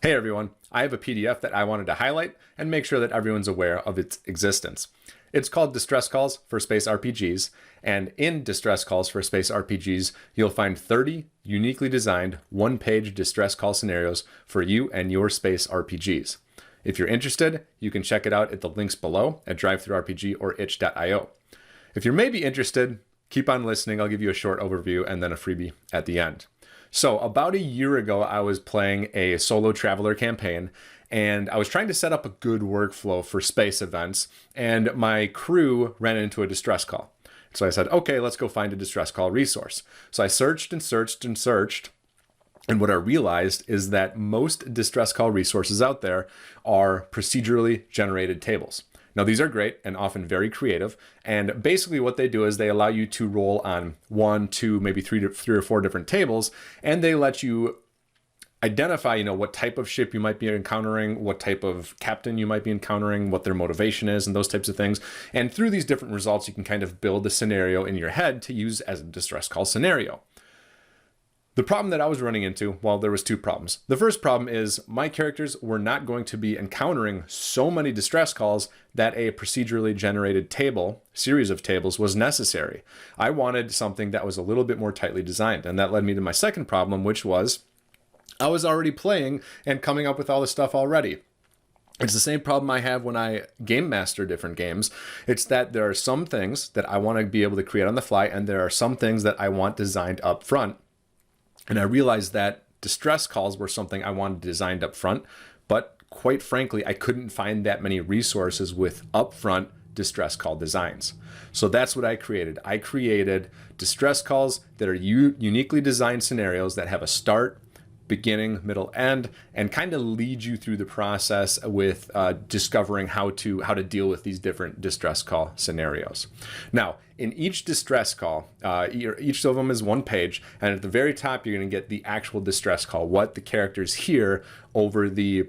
Hey everyone, I have a PDF that I wanted to highlight and make sure that everyone's aware of its existence. It's called Distress Calls for Space RPGs, and in Distress Calls for Space RPGs, you'll find 30 uniquely designed one-page distress call scenarios for you and your space RPGs. If you're interested, you can check it out at the links below at DriveThruRPG or itch.io. If you're maybe interested, keep on listening. I'll give you a short overview and then a freebie at the end. So about a year ago, I was playing a solo traveler campaign, and I was trying to set up a good workflow for space events, and my crew ran into a distress call. So I said, okay, let's go find a distress call resource. So I searched and searched and searched, and what I realized is that most distress call resources out there are procedurally generated tables. Now, these are great and often very creative. And basically what they do is they allow you to roll on one, two, maybe three or four different tables, and they let you identify, what type of ship you might be encountering, what type of captain you might be encountering, what their motivation is, and those types of things. And through these different results, you can kind of build a scenario in your head to use as a distress call scenario. The problem that I was running into, well, there was two problems. The first problem is my characters were not going to be encountering so many distress calls that a procedurally generated series of tables was necessary. I wanted something that was a little bit more tightly designed. And that led me to my second problem, which was I was already playing and coming up with all this stuff already. It's the same problem I have when I game master different games. It's that there are some things that I want to be able to create on the fly, and there are some things that I want designed up front. And I realized that distress calls were something I wanted designed up front, but quite frankly, I couldn't find that many resources with upfront distress call designs. So that's what I created. I created distress calls that are uniquely designed scenarios that have a start, beginning, middle, end, and kind of lead you through the process with discovering how to deal with these different distress call scenarios. Now, in each distress call, each of them is one page, and at the very top, you're going to get the actual distress call, what the characters hear over the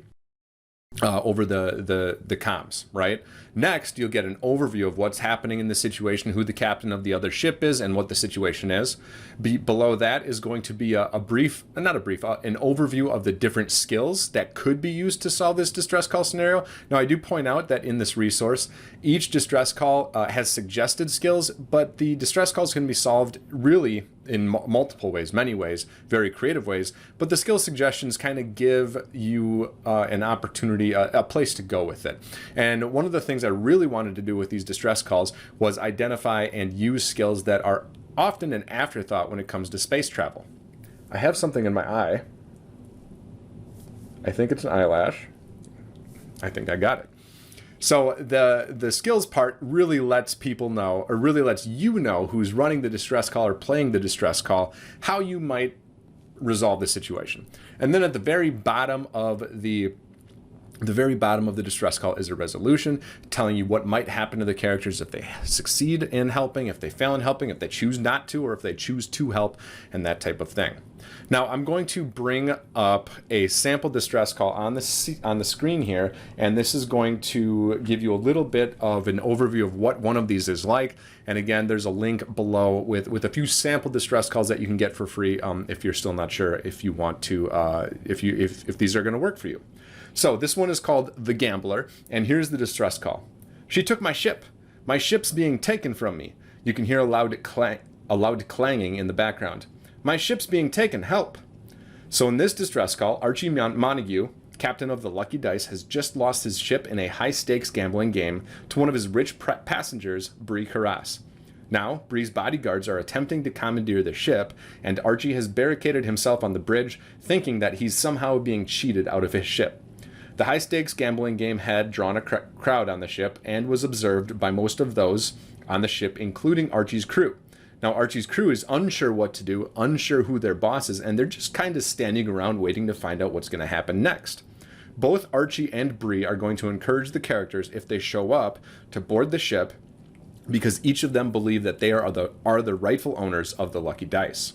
comms, right? Next, you'll get an overview of what's happening in the situation, who the captain of the other ship is, and what the situation is. Below that is going to be an overview of the different skills that could be used to solve this distress call scenario. Now, I do point out that in this resource, each distress call has suggested skills, but the distress calls can be solved really in multiple ways, many ways, very creative ways, but the skill suggestions kind of give you an opportunity, a place to go with it. And one of the things I really wanted to do with these distress calls was identify and use skills that are often an afterthought when it comes to space travel. I have something in my eye. I think it's an eyelash. I think I got it. So the skills part really lets people know, or really lets you know who's running the distress call or playing the distress call, how you might resolve the situation. And then at the very bottom of the distress call is a resolution telling you what might happen to the characters if they succeed in helping, if they fail in helping, if they choose not to, or if they choose to help, and that type of thing. Now, I'm going to bring up a sample distress call on the screen here, and this is going to give you a little bit of an overview of what one of these is like. And again, there's a link below with a few sample distress calls that you can get for free if you're still not sure if you want to, if these are going to work for you. So this one is called The Gambler, and here's the distress call. She took my ship. My ship's being taken from me. You can hear a loud clanging in the background. My ship's being taken, help. So in this distress call, Archie Montague, captain of the Lucky Dice, has just lost his ship in a high-stakes gambling game to one of his rich passengers, Bree Carras. Now, Bree's bodyguards are attempting to commandeer the ship, and Archie has barricaded himself on the bridge, thinking that he's somehow being cheated out of his ship. The high-stakes gambling game had drawn a crowd on the ship and was observed by most of those on the ship, including Archie's crew. Now, Archie's crew is unsure what to do, unsure who their boss is, and they're just kind of standing around waiting to find out what's going to happen next. Both Archie and Bree are going to encourage the characters, if they show up, to board the ship because each of them believe that they are the rightful owners of the Lucky Dice.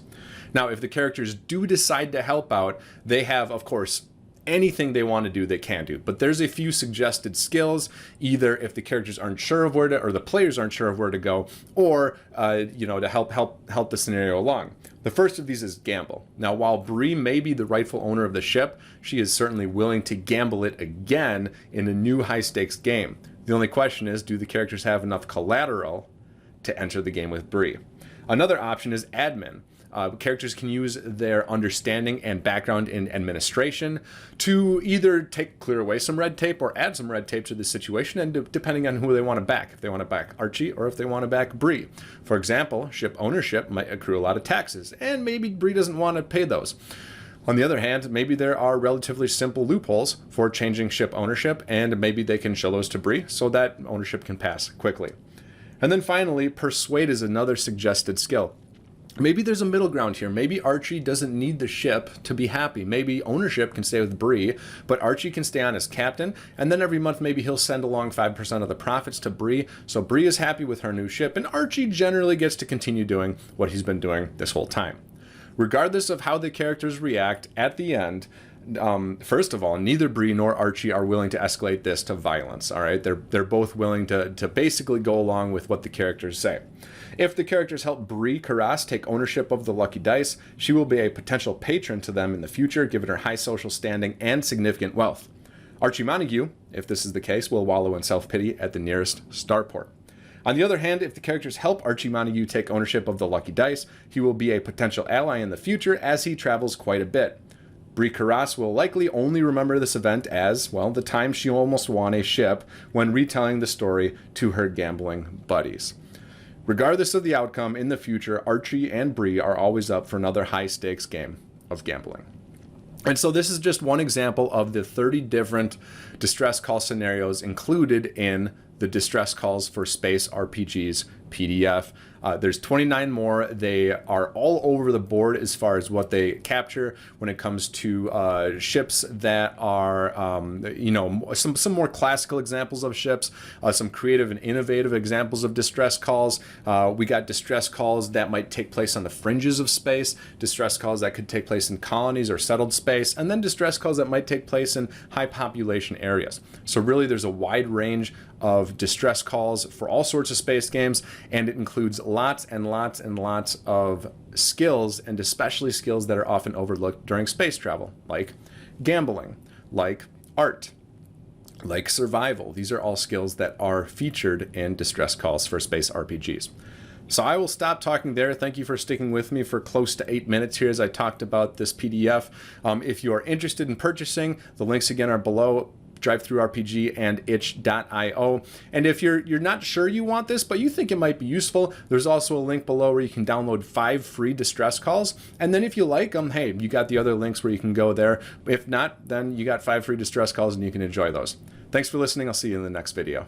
Now, if the characters do decide to help out, they have, of course, anything they want to do, they can do. But there's a few suggested skills, either if the characters aren't sure of where to, or the players aren't sure of where to go, or to help the scenario along. The first of these is gamble. Now, while Bree may be the rightful owner of the ship, she is certainly willing to gamble it again in a new high-stakes game. The only question is, do the characters have enough collateral to enter the game with Bree? Another option is admin. Characters can use their understanding and background in administration to either clear away some red tape or add some red tape to the situation, and depending on who they want to back. If they want to back Archie or if they want to back Bree. For example, ship ownership might accrue a lot of taxes, and maybe Bree doesn't want to pay those. On the other hand, maybe there are relatively simple loopholes for changing ship ownership, and maybe they can show those to Bree so that ownership can pass quickly. And then finally, Persuade is another suggested skill. Maybe there's a middle ground here. Maybe Archie doesn't need the ship to be happy. Maybe ownership can stay with Bree, but Archie can stay on as captain, and then every month maybe he'll send along 5% of the profits to Bree, so Bree is happy with her new ship, and Archie generally gets to continue doing what he's been doing this whole time. Regardless of how the characters react at the end, first of all, neither Bree nor Archie are willing to escalate this to violence. All right, they're both willing to basically go along with what the characters say. If the characters help Bree Karras take ownership of the lucky dice, she will be a potential patron to them in the future, given her high social standing and significant wealth. Archie Montague, if this is the case, will wallow in self-pity at the nearest starport. On the other hand, if the characters help Archie Montague take ownership of the lucky dice, he will be a potential ally in the future as he travels quite a bit. Bree Karras will likely only remember this event as, well, the time she almost won a ship when retelling the story to her gambling buddies. Regardless of the outcome, in the future, Archie and Bree are always up for another high-stakes game of gambling. And so this is just one example of the 30 different distress call scenarios included in the Distress Calls for Space RPGs PDF. There's 29 more. They are all over the board as far as what they capture when it comes to ships that are, some more classical examples of ships, some creative and innovative examples of distress calls. We got distress calls that might take place on the fringes of space, distress calls that could take place in colonies or settled space, and then distress calls that might take place in high population areas. So really there's a wide range of distress calls for all sorts of space games, and it includes lots and lots and lots of skills, and especially skills that are often overlooked during space travel, like gambling, like art, like survival. These are all skills that are featured in distress calls for space RPGs. So I will stop talking there. Thank you for sticking with me for close to 8 minutes here as I talked about this PDF. If you are interested in purchasing, the links again are below. DriveThruRPG and itch.io. And if you're not sure you want this, but you think it might be useful, there's also a link below where you can download 5 free distress calls. And then if you like them, hey, you got the other links where you can go there. If not, then you got 5 free distress calls and you can enjoy those. Thanks for listening. I'll see you in the next video.